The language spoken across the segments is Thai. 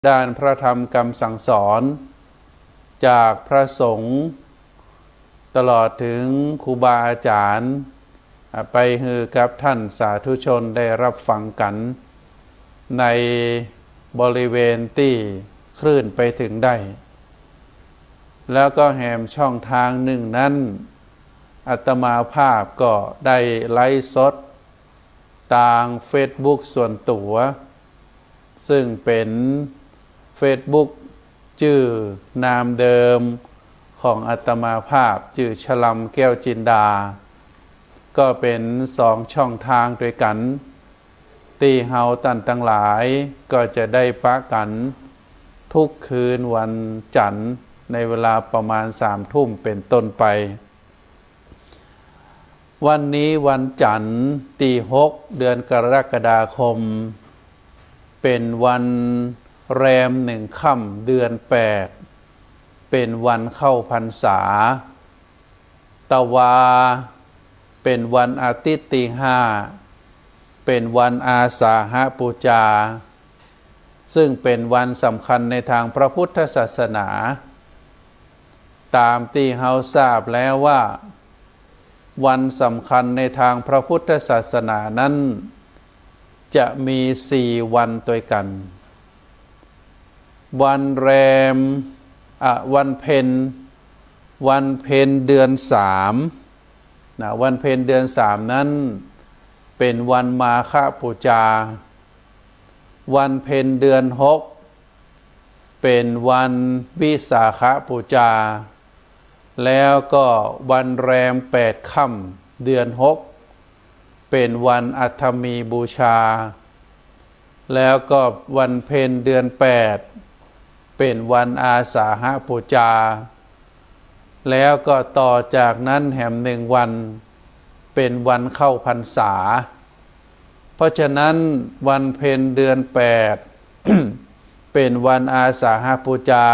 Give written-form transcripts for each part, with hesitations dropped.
ด้านพระธรรมคำสั่งสอนจากพระสงฆ์ตลอดถึงครูบาอาจารย์ไปฮือกับท่านสาธุชนได้รับฟังกันในบริเวณที่คลื่นไปถึงได้แล้วก็แหมช่องทางหนึ่งนั้นอาตมาภาพก็ได้ไลฟ์สดทางเฟซบุ๊กส่วนตัวซึ่งเป็นเฟซบุ๊กชื่อนามเดิมของอาตมาภาพชื่อฉลำแก้วจินดาก็เป็น2ช่องทางด้วยกันตีเฮาตันทั้งหลายก็จะได้ปะกันทุกคืนวันจันทร์ในเวลาประมาณ3 ทุ่มเป็นต้นไปวันนี้วันจันทร์ที่6เดือนกรกฎาคมเป็นวันแรม1 ค่ำเดือน8เป็นวันเข้าพรรษาตะวาเป็นวันอาทิตย์ที่5เป็นวันอาสาฬหบูชาซึ่งเป็นวันสำคัญในทางพระพุทธศาสนาตามที่เราทราบแล้วว่าวันสำคัญในทางพระพุทธศาสนานั้นจะมี4 วันด้วยกันวันแรมวันเพ็ญเดือน3วันเพ็ญเดือน3นั้นเป็นวันมาฆบูชาวันเพ็ญเดือน6เป็นวันวิสาขบูชาแล้วก็วันแรม8 ค่ำเดือน6เป็นวันอัฐมีบูชาแล้วก็วันเพ็ญเดือน8เป็นวันอาสาฬหบูชาแล้วก็ต่อจากนั้นแหม1 วันเป็นวันเข้าพรรษาเพราะฉะนั้นวันเพ็ญเดือน8 เป็นวันอาสาฬหบูชา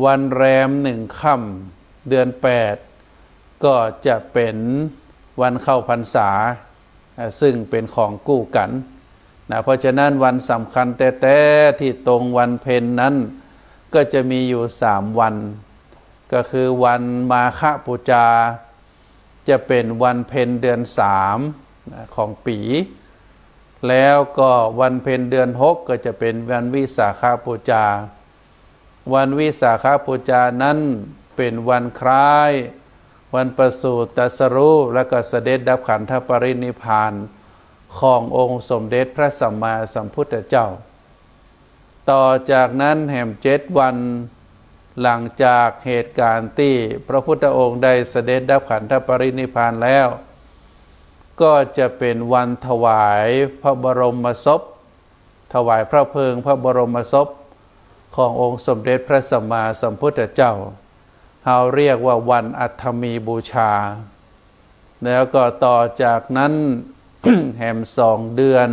วันแรม1 ค่ำเดือน8ก็จะเป็นวันเข้าพรรษาซึ่งเป็นของคู่กันเพราะฉะนั้นวันสำคัญแต่ที่ตรงวันเพ็ญนั้นก็จะมีอยู่3 วันก็คือวันมาฆบูชาจะเป็นวันเพ็ญเดือน3ของปีแล้วก็วันเพ็ญเดือน6ก็จะเป็นวันวิสาขบูชาวันวิสาขบูชานั้นเป็นวันคล้ายวันประสูติตรัสรู้และก็เสด็จดับขันธปรินิพพานขององค์สมเด็จพระสัมมาสัมพุทธเจ้าต่อจากนั้นแห่ม7 วันหลังจากเหตุการณ์ที่พระพุทธองค์ได้เสด็จดับขันธปรินิพพานแล้วก็จะเป็นวันถวายพระบรมศพถวายพระเพลิงพระบรมศพขององค์สมเด็จพระสัมมาสัมพุทธเจ้าเราเรียกว่าวันอัฐมีบูชาแล้วก็ต่อจากนั้น แหม2 เดือน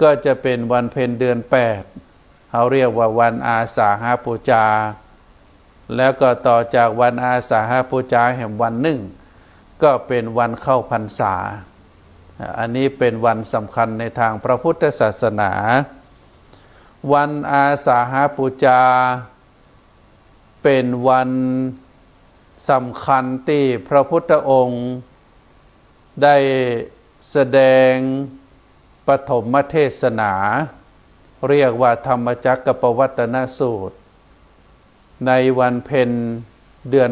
ก็จะเป็นวันเพ็ญเดือน8เขาเรียกว่าวันอาสาฬบูชาแล้วก็ต่อจากวันอาสาฬบูชาแห่งวันหนึ่งก็เป็นวันเข้าพรรษาอันนี้เป็นวันสำคัญในทางพระพุทธศาสนาวันอาสาฬบูชาเป็นวันสำคัญที่พระพุทธองค์ได้แสดงปฐมเทศนาเรียกว่าธรรมจักรปวัตตนสูตรในวันเพ็ญเดือน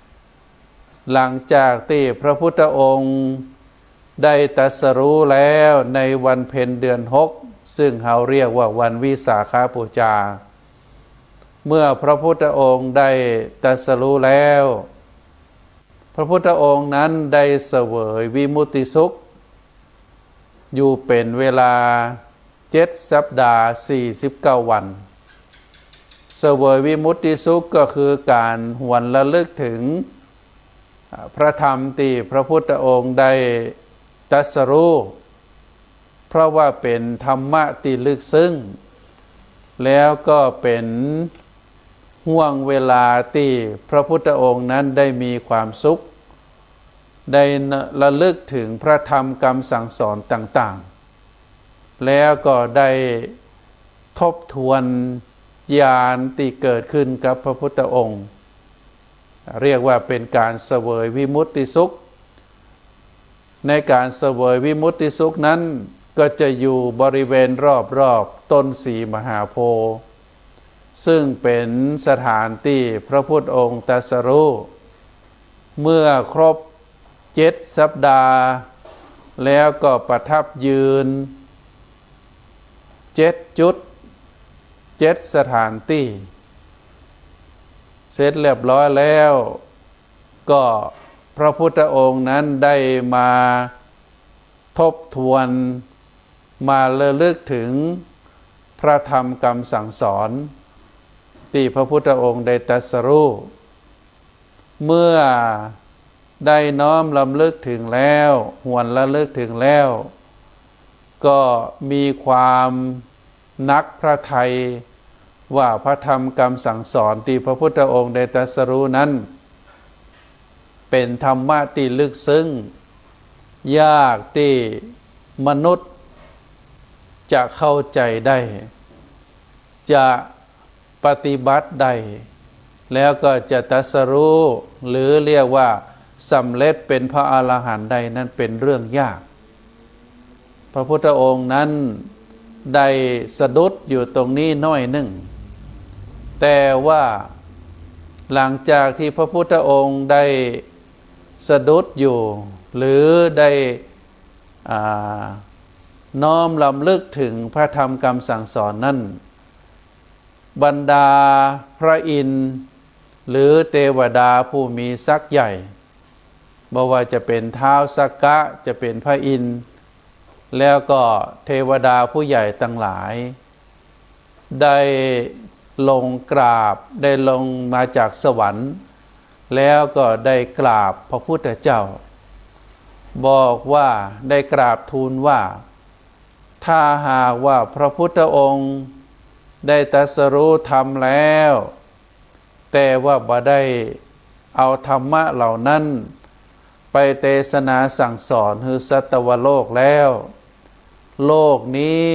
8หลังจากที่พระพุทธองค์ได้ตรัสรู้แล้วในวันเพ็ญเดือน6ซึ่งเขาเรียกว่าวันวิสาขบูชาเมื่อพระพุทธองค์ได้ตรัสรู้แล้วพระพุทธองค์นั้นได้เสวยวิมุตติสุขอยู่เป็นเวลา7 สัปดาห์49 วันเสวยวิมุตติสุขก็คือการหวนระลึกถึงพระธรรมที่พระพุทธองค์ได้ตรัสรู้เพราะว่าเป็นธรรมะที่ลึกซึ้งแล้วก็เป็นห่วงเวลาที่พระพุทธองค์นั้นได้มีความสุขได้ระลึกถึงพระธรรมคำสั่งสอนต่างๆแล้วก็ได้ ทบทวนญาณที่เกิดขึ้นกับพระพุทธองค์เรียกว่าเป็นการเสวยวิมุตติสุขในการเสวยวิมุตติสุขนั้นก็จะอยู่บริเวณรอบต้นสีมหาโพธิ์ซึ่งเป็นสถานที่พระพุทธองค์ตรัสรู้เมื่อครบ7 สัปดาห์แล้วก็ประทับยืน7 จุด7 สถานที่เสร็จเรียบร้อยแล้วก็พระพุทธองค์นั้นได้มาทบทวนมาระลึกถึงพระธรรมคำสั่งสอนที่พระพุทธองค์ได้ตรัสรู้เมื่อได้น้อมรำลึกถึงแล้วหวนระลึกถึงแล้วก็มีความนักพระทัยว่าพระธรรมคำสั่งสอนที่พระพุทธองค์ได้ตรัสรู้นั้นเป็นธรรมะที่ลึกซึ้งยากที่มนุษย์จะเข้าใจได้จะปฏิบัติได้แล้วก็จะตรัสรู้หรือเรียกว่าสำเร็จเป็นพระอรหันต์ได้นั้นเป็นเรื่องยากพระพุทธองค์นั้นได้สะดุดอยู่ตรงนี้น้อยหนึ่งแต่ว่าหลังจากที่พระพุทธองค์ได้สะดุดอยู่หรือได้น้อมรำลึกถึงพระธรรมคำสั่งสอนนั้นบรรดาพระอินทร์หรือเทวดาผู้มีศักย์ใหญ่ไม่ว่าจะเป็นท้าวสักกะจะเป็นพระอินทร์แล้วก็เทวดาผู้ใหญ่ทั้งหลายได้ลงกราบได้ลงมาจากสวรรค์แล้วก็ได้กราบพระพุทธเจ้าบอกว่าได้กราบทูลว่าถ้าหากว่าพระพุทธองค์ได้ตรัสรู้ธรรมแล้วแต่ว่าบ่ได้เอาธรรมะเหล่านั้นไปเทศนาสั่งสอนให้สัตวโลกแล้วโลกนี้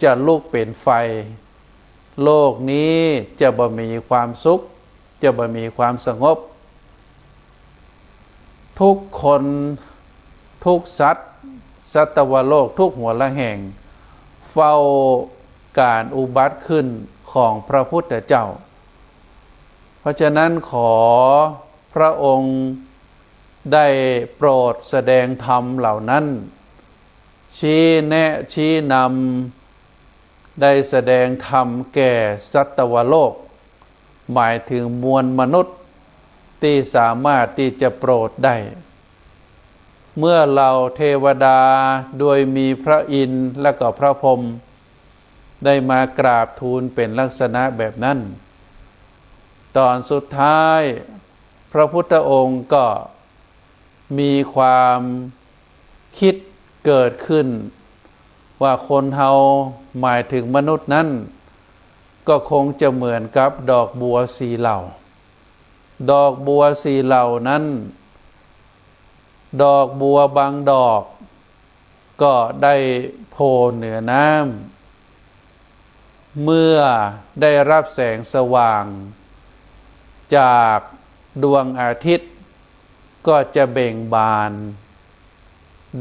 จะลุกเป็นไฟโลกนี้จะบ่มีความสุขจะบ่มีความสงบทุกคนทุกสัตว์สัตวโลกทุกหัวละแห่งเฝ้าการอุบัติขึ้นของพระพุทธเจ้าเพราะฉะนั้นขอพระองค์ได้โปรดแสดงธรรมเหล่านั้นชี้แนะชี้นำได้แสดงธรรมแก่สัตวโลกหมายถึงมวลมนุษย์ที่สามารถที่จะโปรดได้เมื่อเราเทวดาโดยมีพระอินทร์และก็พระพรหมได้มากราบทูลเป็นลักษณะแบบนั้นตอนสุดท้ายพระพุทธองค์ก็มีความคิดเกิดขึ้นว่าคนเฮาหมายถึงมนุษย์นั้นก็คงจะเหมือนกับดอกบัวสีเหล่าดอกบัวสีเหล่านั้นดอกบัวบางดอกก็ได้โผล่เหนือน้ำเมื่อได้รับแสงสว่างจากดวงอาทิตย์ก็จะเบ่งบาน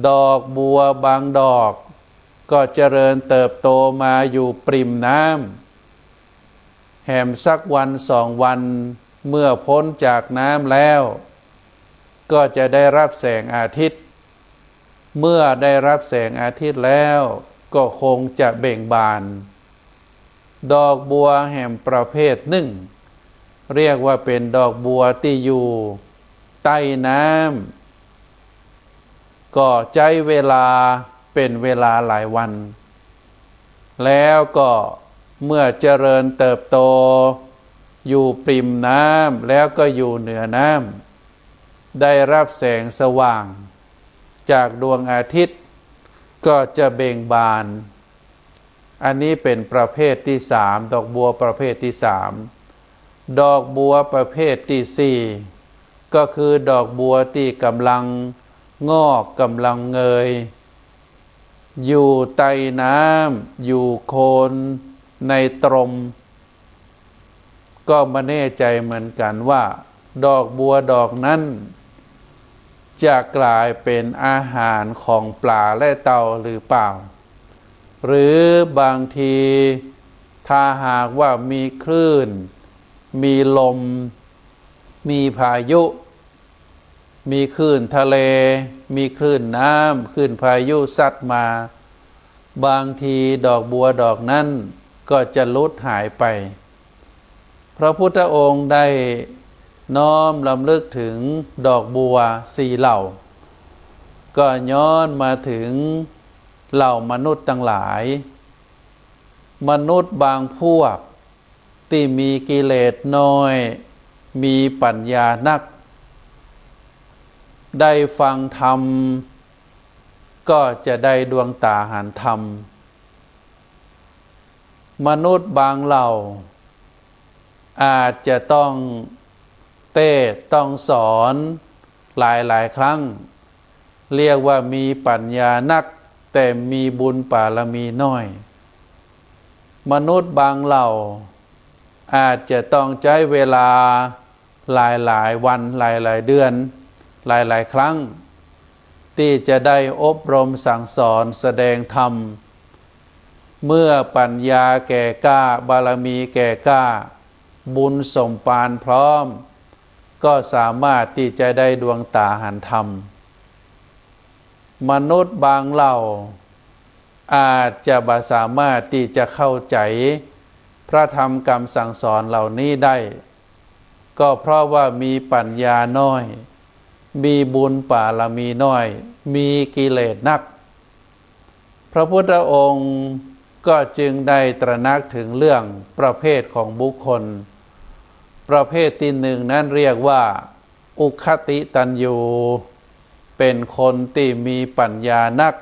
ดอกบัวบางดอกก็เจริญเติบโตมาอยู่ปริมน้ำแหมสักวัน2 วันเมื่อพ้นจากน้ำแล้วก็จะได้รับแสงอาทิตย์เมื่อได้รับแสงอาทิตย์แล้วก็คงจะเบ่งบานดอกบัวแห่งประเภทหนึ่งเรียกว่าเป็นดอกบัวที่อยู่ใต้น้ำก็ใช้เวลาเป็นเวลาหลายวันแล้วก็เมื่อเจริญเติบโตอยู่ปริมน้ำแล้วก็อยู่เหนือน้ำได้รับแสงสว่างจากดวงอาทิตย์ก็จะเบ่งบานอันนี้เป็นประเภทที่3ดอกบัวประเภทที่3ดอกบัวประเภทที่4ก็คือดอกบัวที่กำลังงอกกำลังเงยอยู่ใต้น้ำอยู่โคน ในตรมก็ไม่แน่ใจเหมือนกันว่าดอกบัวดอกนั้นจะกลายเป็นอาหารของปลาและเต่าหรือเปล่าหรือบางทีถ้าหากว่ามีคลื่นมีลมมีพายุมีคลื่นทะเลมีคลื่นน้ำคลื่นพายุซัดมาบางทีดอกบัวดอกนั้นก็จะลุดหายไปพระพุทธองค์ได้น้อมรำลึกถึงดอกบัวสี่เหล่าก็ย้อนมาถึงเหล่ามนุษย์ทั้งหลายมนุษย์บางพวกที่มีกิเลสน้อยมีปัญญานักได้ฟังธรรมก็จะได้ดวงตาเห็นธรรมมนุษย์บางเหล่าอาจจะต้องต้องสอนหลายครั้งเรียกว่ามีปัญญานักแต่มีบุญบารมีน้อยมนุษย์บางเหล่าอาจจะต้องใช้เวลาหลายวันหลายเดือนหลายครั้งที่จะได้อบรมสั่งสอนแสดงธรรมเมื่อปัญญาแก่กล้าบารมีแก่กล้าบุญสมปานพร้อมก็สามารถที่จะได้ดวงตาเห็นธรรมมนุษย์บางเหล่าอาจจะบ่สามารถที่จะเข้าใจพระธรรมคำสั่งสอนเหล่านี้ได้ก็เพราะว่ามีปัญญาน้อยมีบุญบารมีน้อยมีกิเลสนักพระพุทธองค์ก็จึงได้ตระหนักถึงเรื่องประเภทของบุคคลประเภทที่หนึ่งนั้นเรียกว่าอุคติตัญญูเป็นคนที่มีปัญญานัก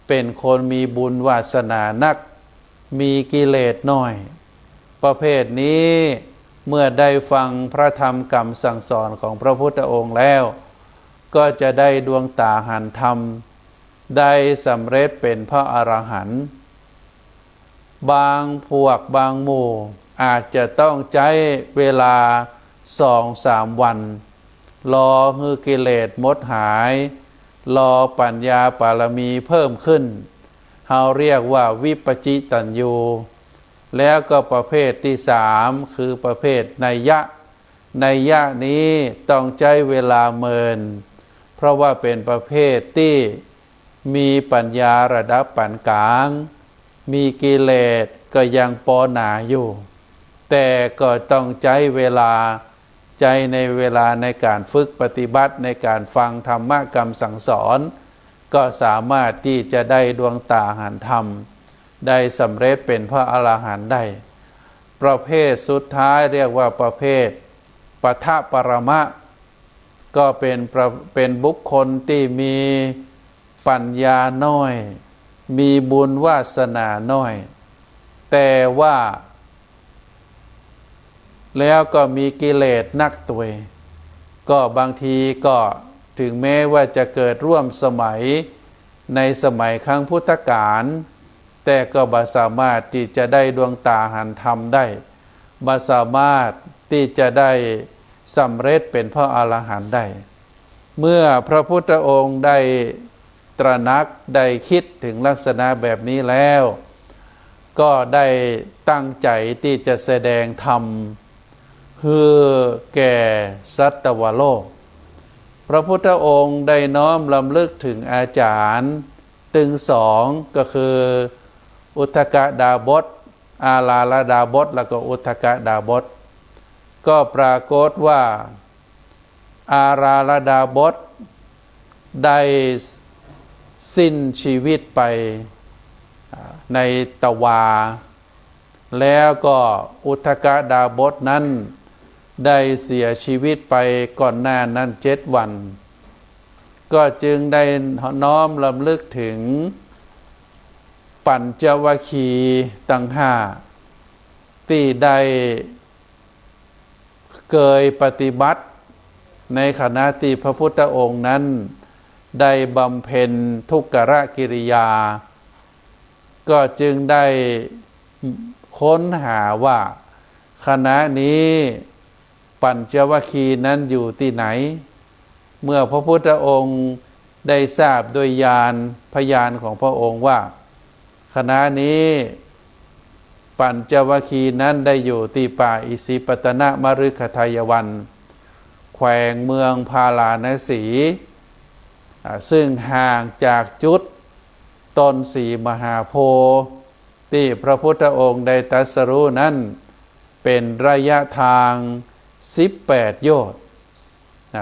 เป็นคนมีบุญวาสนานักมีกิเลสน้อยประเภทนี้เมื่อได้ฟังพระธรรมคำสั่งสอนของพระพุทธองค์แล้วก็จะได้ดวงตาเห็นธรรมได้สำเร็จเป็นพระอรหันต์บางพวกบางหมู่อาจจะต้องใช้เวลา2-3 วันรอให้กิเลสหมดหายรอปัญญาบารมีเพิ่มขึ้นเราเรียกว่าวิปจิตัญญูแล้วก็ประเภทที่3คือประเภทนัยยะนี้ต้องใช้เวลาเมินเพราะว่าเป็นประเภทที่มีปัญญาระดับปานกลางมีกิเลสก็ยังปอหนาอยู่แต่ก็ต้องใช้เวลาใจในเวลาในการฝึกปฏิบัติในการฟังธรรมะคำสั่งสอนก็สามารถที่จะได้ดวงตาเห็นธรรมได้สำเร็จเป็นพระอรหันต์ได้ประเภทสุดท้ายเรียกว่าประเภทปทะปรมะก็เป็นบุคคลที่มีปัญญาน้อยมีบุญวาสนาน้อยแต่ว่าแล้วก็มีกิเลสนักตัวก็บางทีก็ถึงแม้ว่าจะเกิดร่วมสมัยในสมัยครั้งพุทธกาลแต่ก็บ่สามารถที่จะได้ดวงตาเห็นธรรมได้บ่สามารถที่จะได้สำเร็จเป็นพระอรหันต์ได้เมื่อพระพุทธองค์ได้ตระหนักได้คิดถึงลักษณะแบบนี้แล้วก็ได้ตั้งใจที่จะแสดงธรรมเพื่อแก่สัตวโลกพระพุทธองค์ได้น้อมรำลึกถึงอาจารย์ถึง2ก็คืออุทธกดาบสอาลาลดาบสแล้วก็อุทธกดาบสก็ปรากฏว่าอาราลดาบสได้สิ้นชีวิตไปในตวาแล้วก็อุทธกดาบสนั้นได้เสียชีวิตไปก่อนหน้านั้น7 วันก็จึงได้น้อมรำลึกถึงปัญจวัคคีย์ทั้ง5ที่ได้เคยปฏิบัติในขณะที่พระพุทธองค์นั้นได้บำเพ็ญทุกขกิริยาก็จึงได้ ค้นหาว่าคณะนี้ปัญจวัคคีย์นั้นอยู่ที่ไหนเมื่อพระพุทธองค์ได้ทราบโดยญาณพยานของพระองค์ว่าคณะนี้ปัญจวัคคีย์นั้นได้อยู่ที่ป่าอิสิปตนมฤคทายวันแขวงเมืองพาราณสีซึ่งห่างจากจุดต้นสีมหาโพธิ์ที่พระพุทธองค์ได้ตรัสรู้นั้นเป็นระยะทาง18 โยชน์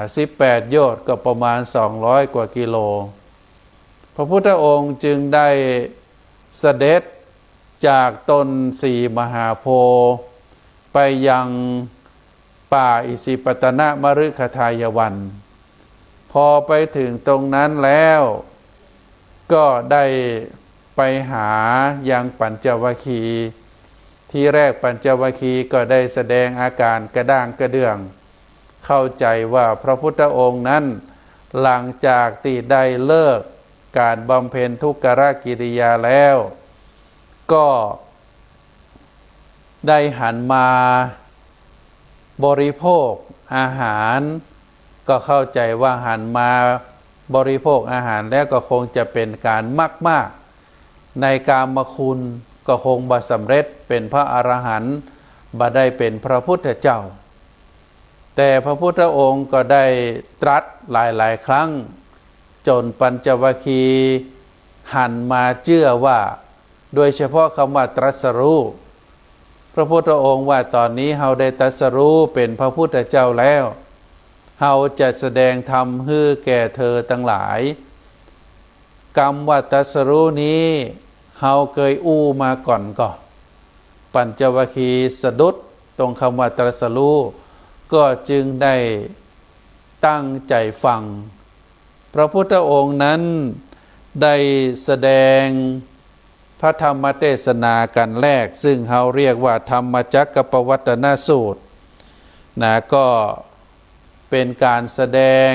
18 โยชน์ก็ประมาณ200 กว่ากิโลพระพุทธองค์จึงได้เสด็จจากต้นสีมหาโพธิ์ไปยังป่าอิสิปตนมฤคทายวันพอไปถึงตรงนั้นแล้วก็ได้ไปหายังปัญจวัคคีย์ที่แรกปัญจวัคคีย์ก็ได้แสดงอาการกระด้างกระเดื่องเข้าใจว่าพระพุทธองค์นั้นหลังจากที่ได้เลิกการบำเพ็ญทุกขกิริยาแล้วก็ได้หันมาบริโภคอาหารก็เข้าใจว่าหันมาบริโภคอาหารแล้วก็คงจะเป็นการมากในกามคุณก็คงบ่สำเร็จเป็นพระอรหันต์บ่ได้เป็นพระพุทธเจ้าแต่พระพุทธองค์ก็ได้ตรัสหลายๆครั้งจนปัญจวัคคีย์หันมาเชื่อว่าโดยเฉพาะคำว่าตรัสรู้พระพุทธองค์ว่าตอนนี้เราได้ตรัสรู้เป็นพระพุทธเจ้าแล้วเราจะแสดงธรรมให้แก่เธอทั้งหลายกรรมว่าตรัสรู้นี้เราเคยอู้มาก่อนก็ปัญจวัคคีย์สะดุดตรงคำว่าตรัสรู้ก็จึงได้ตั้งใจฟังพระพุทธองค์นั้นได้แสดงพระธรรมเทศนากันแรกซึ่งเราเรียกว่าธรรมจักรปวัตตนสูตรก็เป็นการแสดง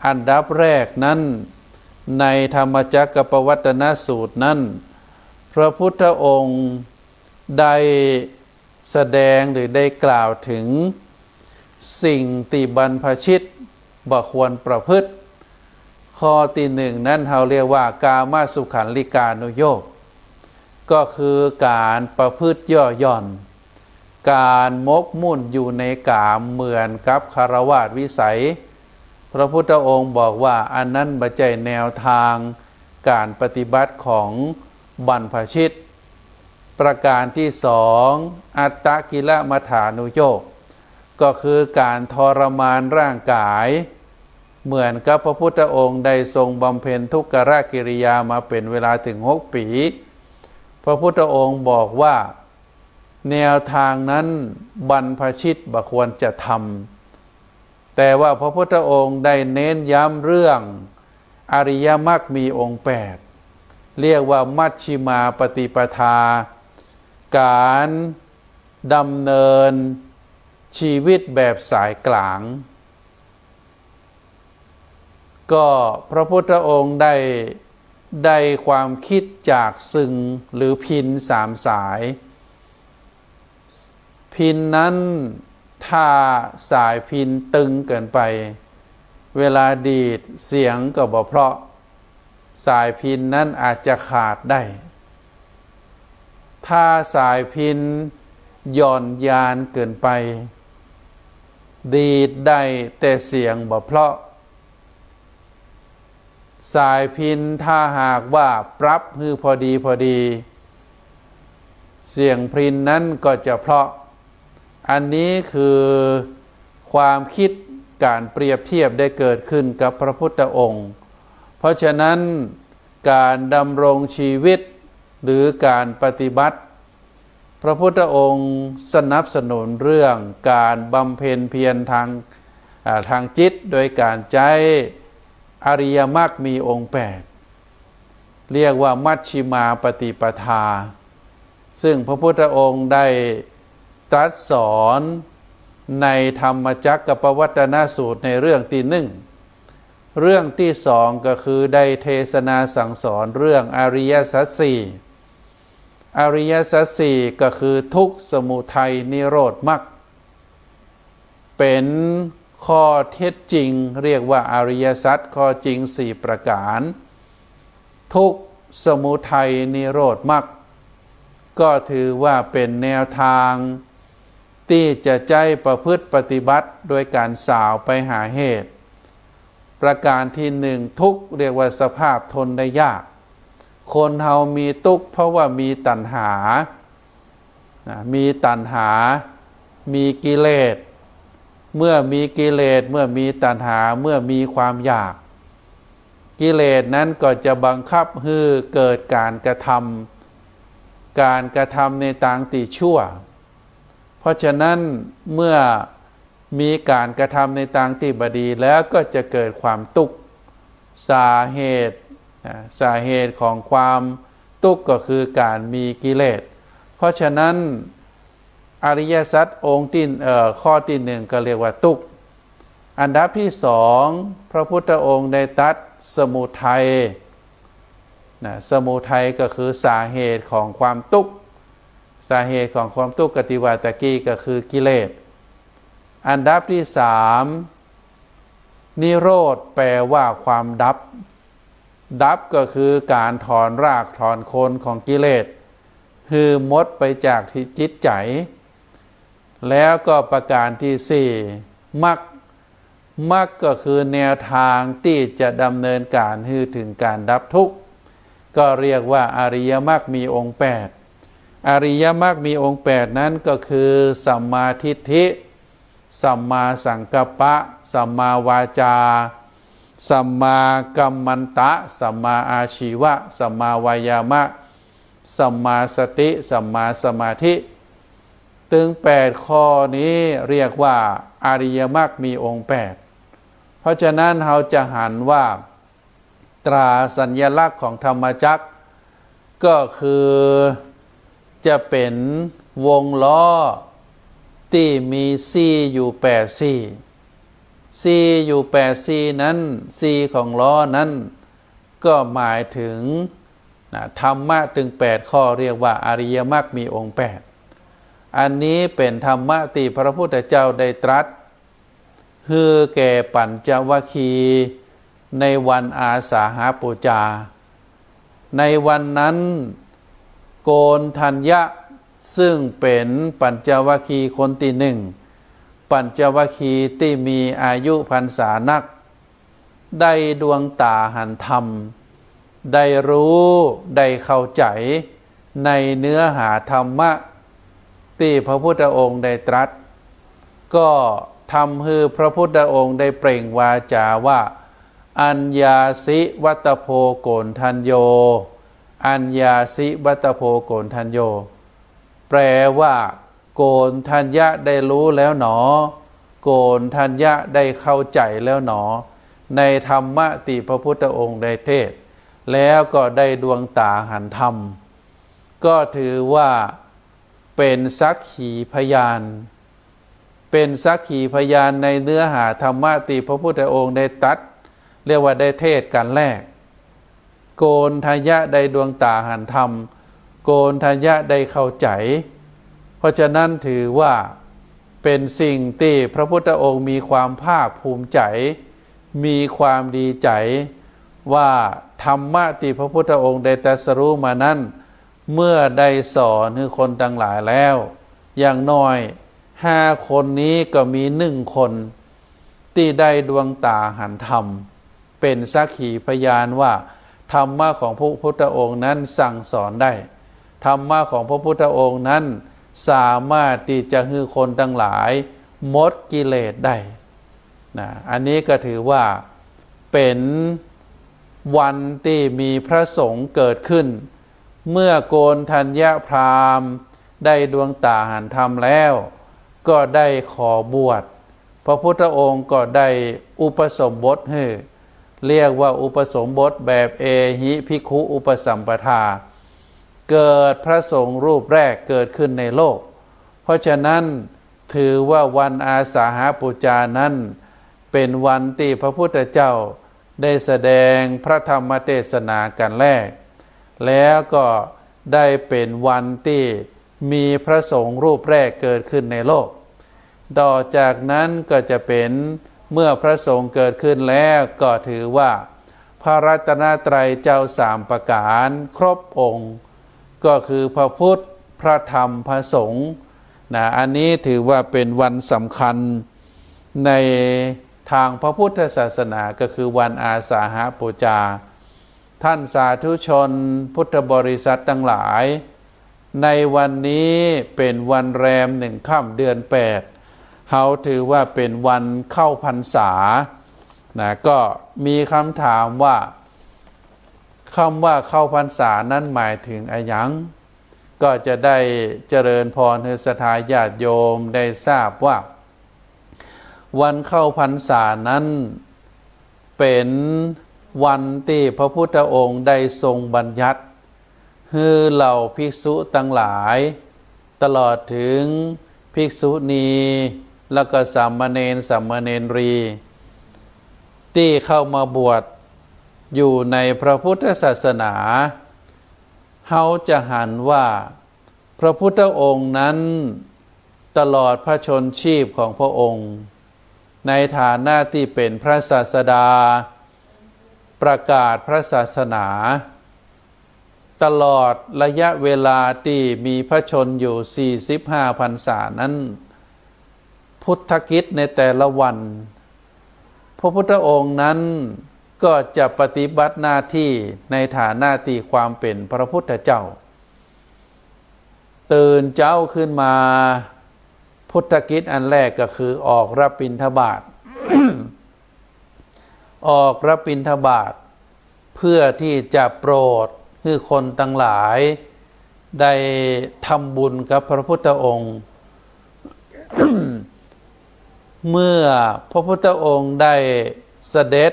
อันดับแรกนั้นในธรรมจักรปวัตตนสูตรนั้นพระพุทธองค์ได้แสดงหรือได้กล่าวถึงสิ่งที่บรรพชิตบ่ควรประพฤติข้อที่หนึ่งนั้นเราเรียกว่ากามาสุขันลิกานุโยคก็คือการประพฤติย่อหย่อนการมกมุ่นอยู่ในกามเหมือนกับคฤหัสถ์วิสัยพระพุทธองค์บอกว่าอันนั้นบ่ใช่แนวทางการปฏิบัติของบรรพชิตประการที่สองอัตตกิลมัฏฐานุโยคก็คือการทรมานร่างกายเหมือนกับพระพุทธองค์ได้ทรงบำเพ็ญทุกขกิริยามาเป็นเวลาถึง6 ปีพระพุทธองค์บอกว่าแนวทางนั้นบรรพชิตบ่ควรจะทำแต่ว่าพระพุทธองค์ได้เน้นย้ำเรื่องอริยมรรคมีองค์8เรียกว่ามัชฌิมาปฏิปทาการดำเนินชีวิตแบบสายกลางก็พระพุทธองค์ได้ความคิดจากซึงหรือพิน3 สายพินนั้นถ้าสายพินตึงเกินไปเวลาดีดเสียงก็บ่เพราะสายพินนั้นอาจจะขาดได้ถ้าสายพินหย่อนยานเกินไปดีดได้แต่เสียงบ่เพราะสายพินถ้าหากว่าปรับให้พอดีเสียงพินนั้นก็จะเพราะอันนี้คือความคิดการเปรียบเทียบได้เกิดขึ้นกับพระพุทธองค์เพราะฉะนั้นการดำรงชีวิตหรือการปฏิบัติพระพุทธองค์สนับสนุนเรื่องการบำเพ็ญเพียรทางจิตโดยการใช้อริยมรรคมีองค์8เรียกว่ามัชฌิมาปฏิปทาซึ่งพระพุทธองค์ได้ตรัสสอนในธรรมจักรปวัตตนสูตรในเรื่องที่1เรื่องที่2ก็คือได้เทศนาสั่งสอนเรื่องอริยสัจ 4 อริยสัจสี่ก็คือทุกข์สมุทัยนิโรธมรรคเป็นข้อเท็จจริงเรียกว่าอริยสัจข้อจริงสี่ประการทุกข์สมุทัยนิโรธมรรคก็ถือว่าเป็นแนวทางที่จะใจประพฤติปฏิบัติโดยการสาวไปหาเหตุประการที่หนึ่งทุกข์เรียกว่าสภาพทนได้ยากคนเฮามีทุกข์เพราะว่ามีตัณหามีตัณหามีกิเลสเมื่อมีกิเลสเมื่อมีตัณหาเมื่อมีความอยากกิเลสนั้นก็จะบังคับให้เกิดการกระทำในทางที่ชั่วเพราะฉะนั้นเมื่อมีการกระทำในทางที่บดีแล้วก็จะเกิดความทุกข์สาเหตุของความทุกข์ก็คือการมีกิเลสเพราะฉะนั้นอริยสัจองค์ที่ข้อที่หนึ่งก็เรียกว่าทุกข์อันดับที่สองพระพุทธองค์ได้ตรัสสมุทัยสมุทัยก็คือสาเหตุของความทุกข์สาเหตุของความทุกข์กติวาตะกี้ก็คือกิเลสอันดับที่สามนิโรธแปลว่าความดับก็คือการถอนรากถอนโคนของกิเลสคือหมดไปจากที่จิตใจแล้วก็ประการที่สี่มรรคก็คือแนวทางที่จะดำเนินการให้ถึงการดับทุกข์ก็เรียกว่าอริยมรรคมีองค์8อริยมรรคมีองค์8นั้นก็คือสัมมาทิฏฐิสัมมาสังกัปปะสัมมาวาจาสัมมากัมมันตะสัมมาอาชีวะสัมมาวายามะสัมมาสติสัมมาสมาธิถึง8ข้อนี้เรียกว่าอริยมรรคมีองค์8เพราะฉะนั้นเราจะหันว่าตราสัญลักษณ์ของธรรมจักรก็คือจะเป็นวงล้อที่มีซี่อยู่8ซี่อยู่8ซี่นั้นซี่ของล้อนั้นก็หมายถึงธรรมะถึง8ข้อเรียกว่าอริยมรรคมีองค์8อันนี้เป็นธรรมะที่พระพุทธเจ้าได้ตรัสคือแก่ปัญจวัคคีย์ในวันอาสาฬหบูชาในวันนั้นโกณทัญญะซึ่งเป็นปัญจวัคคีย์คนที่หนึ่งปัญจวัคคีย์ที่มีอายุพรรษานักได้ดวงตาหันธรรมได้รู้ได้เข้าใจในเนื้อหาธรรมะที่พระพุทธองค์ได้ตรัสก็ทำให้พระพุทธองค์ได้เปล่งวาจาว่าอัญญาสิวัตโพโกณทัญโยอัญญาสิวัตโพโกณทัญโยแปลว่าโกณทัญญะได้รู้แล้วหนอโกณทัญญะได้เข้าใจแล้วหนอในธรรมะที่พระพุทธองค์ได้เทศน์แล้วก็ได้ดวงตาหันธรรมก็ถือว่าเป็นสักขีพยานเป็นสักขีพยานในเนื้อหาธรรมะที่พระพุทธองค์ได้ตรัสเรียกว่าได้เทศน์กันแรกโกณทัญญะได้ดวงตาหันธรรมโกณทัญญะได้เข้าใจเพราะฉะนั้นถือว่าเป็นสิ่งที่พระพุทธองค์มีความภาคภูมิใจมีความดีใจว่าธรรมะที่พระพุทธองค์ได้ตรัสรู้มานั้นเมื่อได้สอนให้คนทั้งหลายแล้วอย่างน้อย5 คนนี้ก็มี1 คนที่ได้ดวงตาหันธรรมเป็นสักขีพยานว่าธรรมะของพระพุทธองค์นั้นสั่งสอนได้ธรรมะของพระพุทธองค์นั้นสามารถที่จะให้คนทั้งหลายหมดกิเลสได้นะอันนี้ก็ถือว่าเป็นวันที่มีพระสงฆ์เกิดขึ้นเมื่อโกณทัญญพราหมณ์ได้ดวงตาหันธรรมแล้วก็ได้ขอบวชพระพุทธองค์ก็ได้อุปสมบทให้เรียกว่าอุปสมบทแบบเอหิภิกขุอุปสัมปทาเกิดพระสงฆ์รูปแรกเกิดขึ้นในโลกเพราะฉะนั้นถือว่าวันอาสาฬหบูชานั้นเป็นวันที่พระพุทธเจ้าได้แสดงพระธรรมเทศนากันแรกแล้วก็ ได้เป็นวันที่มีพระสงฆ์รูปแรกเกิดขึ้นในโลกต่อจากนั้นก็จะเป็นเมื่อพระสงฆ์เกิดขึ้นแล้วก็ถือว่าพระรัตนตรัยเจ้าสามประการครบองค์ก็คือพระพุทธพระธรรมพระสงฆ์อันนี้ถือว่าเป็นวันสำคัญในทางพระพุทธศาสนาก็คือวันอาสาฬหบูชาท่านสาธุชนพุทธบริษัททั้งหลายในวันนี้เป็นวันแรม1 ค่ำเดือน8เขาถือว่าเป็นวันเข้าพรรษาก็มีคำถามว่าคำว่าเข้าพรรษานั้นหมายถึงอะไรยังก็จะได้เจริญพรให้ศรัทธาญาติโยมได้ทราบว่าวันเข้าพรรษานั้นเป็นวันที่พระพุทธองค์ได้ทรงบัญญัติให้เหล่าภิกษุทั้งหลายตลอดถึงภิกษุณีแล้วก็สามเณรสามเณรีที่เข้ามาบวชอยู่ในพระพุทธศาสนาเขาจะหันว่าพระพุทธองค์นั้นตลอดพระชนชีพของพระองค์ในฐานะที่เป็นพระศาสดาประกาศพระศาสนาตลอดระยะเวลาที่มีพระชนอยู่45 พรรษานั้นพุทธกิจในแต่ละวันพระพุทธองค์นั้นก็จะปฏิบัติหน้าที่ในฐานะที่ความเป็นพระพุทธเจ้าตื่นเจ้าขึ้นมาพุทธกิจอันแรกก็คือออกรับบิณฑบาต ออกรับบิณฑบาตเพื่อที่จะโปรดให้คนทั้งหลายได้ทำบุญกับพระพุทธองค์ เมื่อพระพุทธองค์ได้เสด็จ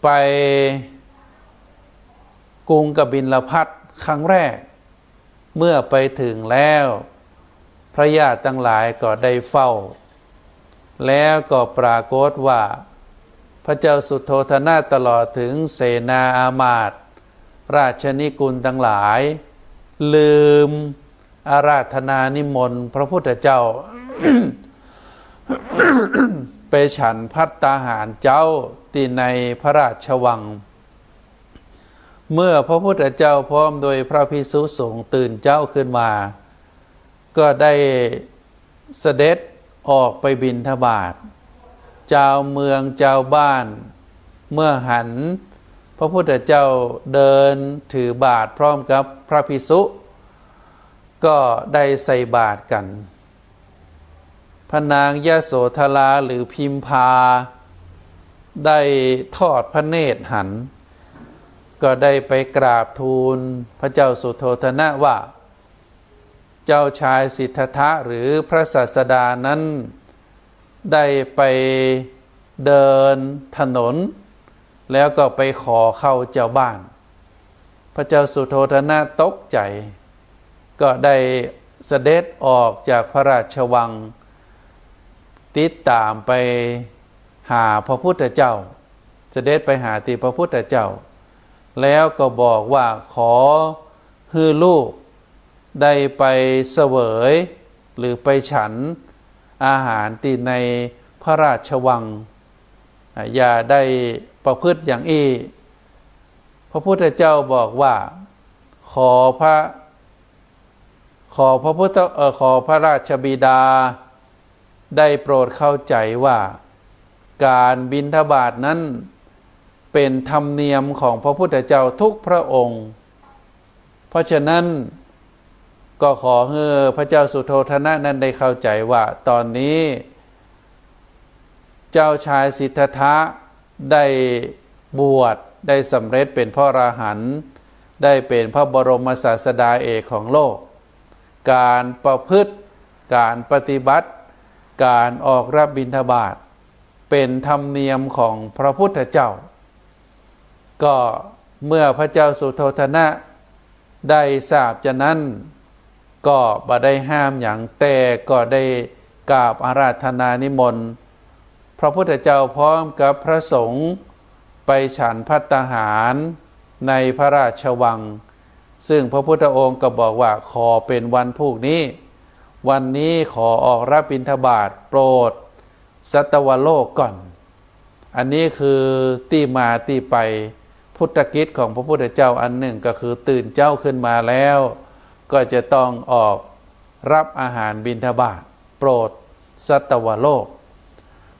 ไปกรุงกบิลพัสดุครั้งแรกเมื่อไปถึงแล้วพระญาติทั้งหลายก็ได้เฝ้าแล้วก็ปรากฏว่าพระเจ้าสุโธทนะตลอดถึงเสนาอามาตย์ราชนิกุลทั้งหลายลืมอาราธนานิมนต์พระพุทธเจ้า ไปฉันภัตตาหารเจ้าที่ในพระราชวังเมื่อพระพุทธเจ้าพร้อมโดยพระภิกษุสงฆ์ตื่นเจ้าขึ้นมาก็ได้เสด็จออกไปบิณฑบาตเจ้าเมืองเจ้าบ้านเมื่อหันพระพุทธเจ้าเดินถือบาตรพร้อมกับพระภิกษุก็ได้ใส่บาตรกันพระนางยโสธราหรือพิมพาได้ทอดพระเนตรหันก็ได้ไปกราบทูลพระเจ้าสุโธทนะว่าเจ้าชายสิทธัตถะหรือพระศาสดานั้นได้ไปเดินถนนแล้วก็ไปขอเข้าเจ้าบ้านพระเจ้าสุโธทนะตกใจก็ได้เสด็จออกจากพระราชวังติดตามไปหาพระพุทธเจ้าเสด็จไปหาที่พระพุทธเจ้าแล้วก็บอกว่าขอให้ลูกได้ไปเสวยหรือไปฉันอาหารที่ในพระราชวังอย่าได้ประพฤติอย่างอี้พระพุทธเจ้าบอกว่าขอพระราชบิดาได้โปรดเข้าใจว่าการบิณฑบาตนั้นเป็นธรรมเนียมของพระพุทธเจ้าทุกพระองค์เพราะฉะนั้นก็ขอให้พระเจ้าสุโธทนะนั้นได้เข้าใจว่าตอนนี้เจ้าชายสิทธัตถะได้บวชได้สำเร็จเป็นพระอรหันต์ได้เป็นพระบรมศาสดาเอกของโลกการประพฤติการปฏิบัติการออกรับบิณฑบาตเป็นธรรมเนียมของพระพุทธเจ้าก็เมื่อพระเจ้าสุโธทนะได้ทราบจากนั้นก็บ่ได้ห้ามอย่างแต่ก็ได้กราบอาราธนานิมนต์พระพุทธเจ้าพร้อมกับพระสงฆ์ไปฉันภัตตาหารในพระราชวัง ซึ่งพระพุทธองค์ก็บอกว่าขอเป็นวันพรุ่งนี้วันนี้ขอออกรับบิณฑบาตโปรดสัตวโลกก่อนอันนี้คือที่มาที่ไปพุทธกิจของพระพุทธเจ้าอันหนึ่งก็คือตื่นเจ้าขึ้นมาแล้วก็จะต้องออกรับอาหารบิณฑบาตโปรดสัตวโลก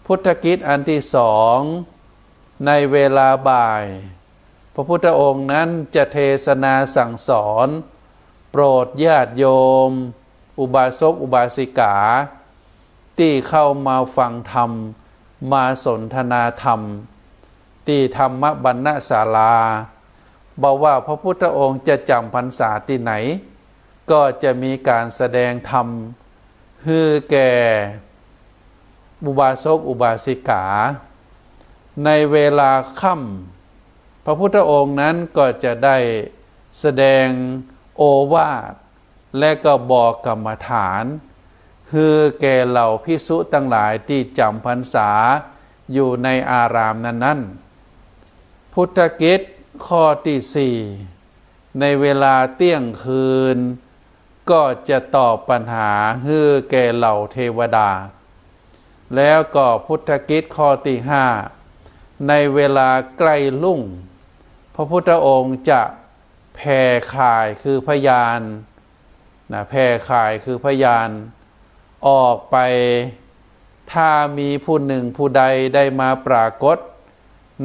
พุทธกิจอันที่สองในเวลาบ่ายพระพุทธองค์นั้นจะเทศนาสั่งสอนโปรดญาติโยมอุบาสกอุบาสิกาที่เข้ามาฟังธรรมมาสนทนาธรรมที่ธรรมบรรณศาลาบอกว่าพระพุทธองค์จะจำพรรษาที่ไหนก็จะมีการแสดงธรรมฮือแก่อุบาสกอุบาสิกาในเวลาค่ำพระพุทธองค์นั้นก็จะได้แสดงโอวาทและก็บอกกรรมฐานคือแก่เหล่าภิกษุทั้งหลายที่จำพรรษาอยู่ในอารามนั้นๆพุทธกิจข้อที่สี่ในเวลาเที่ยงคืนก็จะตอบปัญหาฮือแก่เหล่าเทวดาแล้วก็พุทธกิจข้อที่ห้าในเวลาใกล้รุ่งพระพุทธองค์จะแผ่ข่ายคือพยานแผ่ข่ายคือพยานออกไปถ้ามีผู้หนึ่งผู้ใดได้มาปรากฏ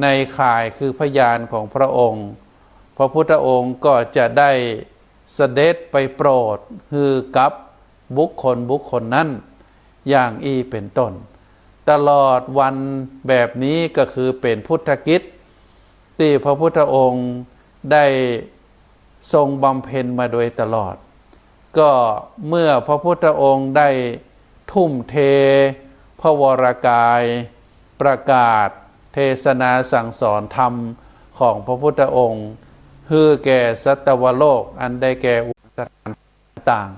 ในข่ายคือพยานของพระองค์พระพุทธองค์ก็จะได้เสด็จไปโปรดคือกับบุคคลนั้นอย่างอี้เป็นต้นตลอดวันแบบนี้ก็คือเป็นพุทธกิจที่พระพุทธองค์ได้ทรงบำเพ็ญมาโดยตลอดก็เมื่อพระพุทธองค์ได้ทุ่มเทพระวรกายประกาศเทศนาสั่งสอนธรรมของพระพุทธองค์ฮือแก่สัตวโลกอันได้แก่อุปสรรคต่าง